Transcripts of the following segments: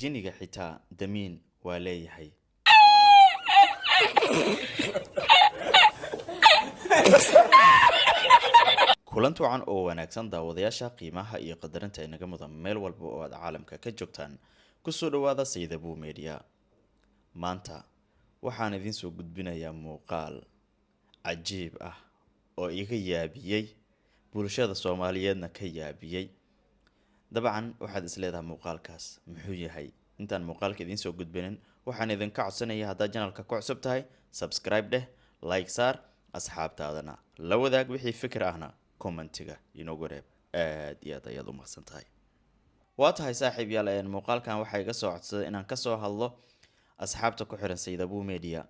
jiniga xitaa damiin waa leeyahay. kulanti wacan oo wanaagsan daawadayaasha qiimaha iyo qadarinta inaga mudan meel walba oo aad caalamka ka joogtaan ku soo dhawaada Sayid Abu Media. maanta waxaan idin soo gudbinayaa muuqaal cajiib ah oo iga yaabiyay bulshada Soomaaliyeedna ka yaabiyay. dabcan waxaad isleedahay muuqaalkaas muxuu yahay. intaan muuqaalka idin soo gudbinin waxaan idin ka codsanayaa haddaad channelka ku cusub tahay subscribe dheh, like saar, asxaabtaadana la wadaag wixii fikir ahna commentiga inoogu reeb. aad iyo aad ayaad u mahadsan tahay. waa tahay saaxiibayaal, muuqaalkan waxa iga soo codsaday inaan ka soo hadlo asxaabta ku xiran Sayid Abu Media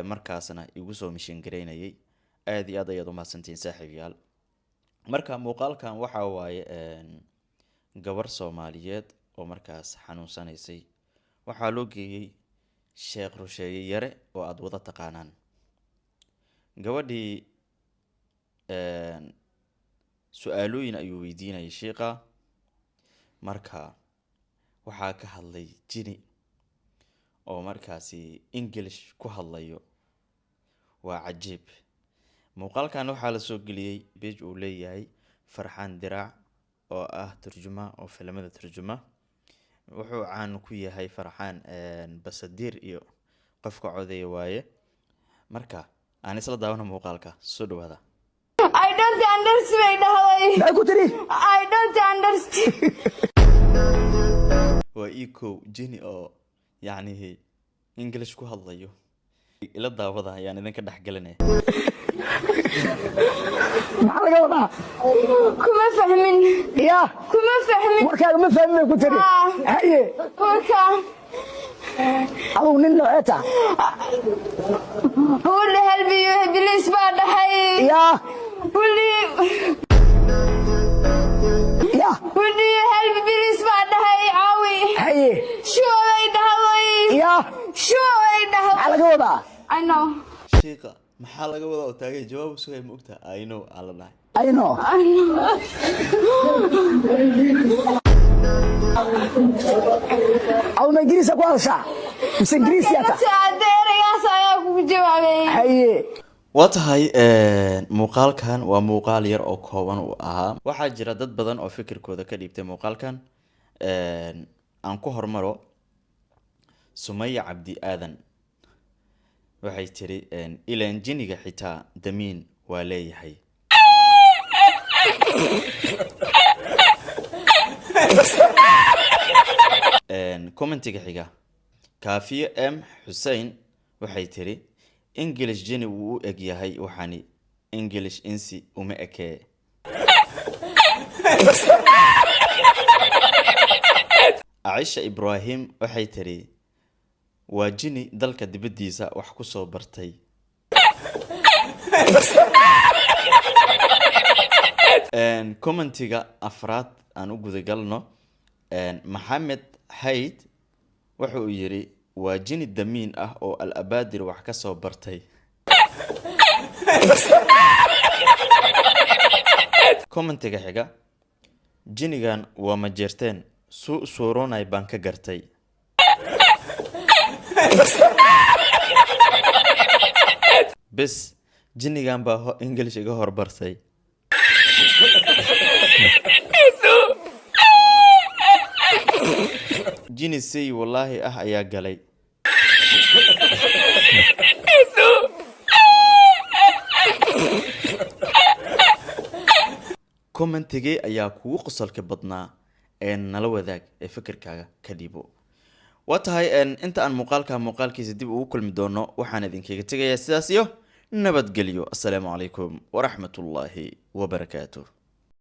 markaasna igu soo mishin gareynayay. aad iyo aad ayaad u mahadsantiin saaxiibayaal. marka muuqaalkan waxa waaye gabar Soomaaliyeed oo markaas xanuunsanaysay waxaa loo geeyay Sheekh Rusheeye Yare oo aad wada taqaanaan. gabadhii su'aalooyin ayuu weydiinayay sheekha. marka waxaa ka hadlay jini oo markaasi English ku hadlayo. waa cajiib. muuqaalkan waxaa la soo geliyay page uu leeyahay Farxaan Diraac oo ah turjuma oo filimada turjuma. wuxuu caan ku yahay Farxaan basadiir iyo qofka codeeya waaye. marka aan isla daawano muuqaalka. soo dhawaada. I don't understand. I don't understand. waa iko jini oo yani English ku hadlayo. ila daawada ayaan idinka dhaxgalinay. maxaa laga wadaa? kuma fahmin. ya kuma fahmin. warkaaga ma fahmin ku tiri. haye warka adigu nin nooceeta wuli halbiyo bilis baa dhahay. ya wuli halbi bilis baa dhahay caawi. haye shoolay dhahay. ya shoolay dhahay. maxaa laga wadaa? I know. sheekha maxaa laga wadaa oo taagay jawaab sugay ma ogta. I know alla dhahay. I know. أو ما إنجليز أقوى شيء بس إنجليز يا تا. haye waa tahay muuqaalkan waa muuqaal yar oo kooban u ahaa. waxaa jira dad badan oo fikirkooda ka dhiibtay muuqaalkan. aan ku hormaro Sumaya Cabdi Aadan waxay tiri ilaan jiniga xitaa damiin waa leeyahay. commentiga xiga Kaafiye M Hussein waxay tiri English jini wuu u eg yahay waxani English insi uma ekee. Aisha Ibrahim waxay tiri waa jini dalka dibadiisa wax ku soo bartay. commentiga afraad aan u guda galno Maxamed Hayd wuxuu yiri waa jini damiin ah oo al-abaadir wax ka soo bartay. commentiga xiga jinigan waa ma jeerteen suu suuroonay baan ka gartay. bes jinigan baa English iga horbartay. jini say wallahi ah ayaa galay. commentigee ayaa kugu qosolka badnaa nala wadaag fikirkaaga ka dhiibo. waa tahay inta aan muuqaalkiisa dib ugu kulmi doono waxaan idinkaga tegayaa sidaas iyo nabadgelyo. assalaamu calaykum waraxmatullaahi wabarakaatuh.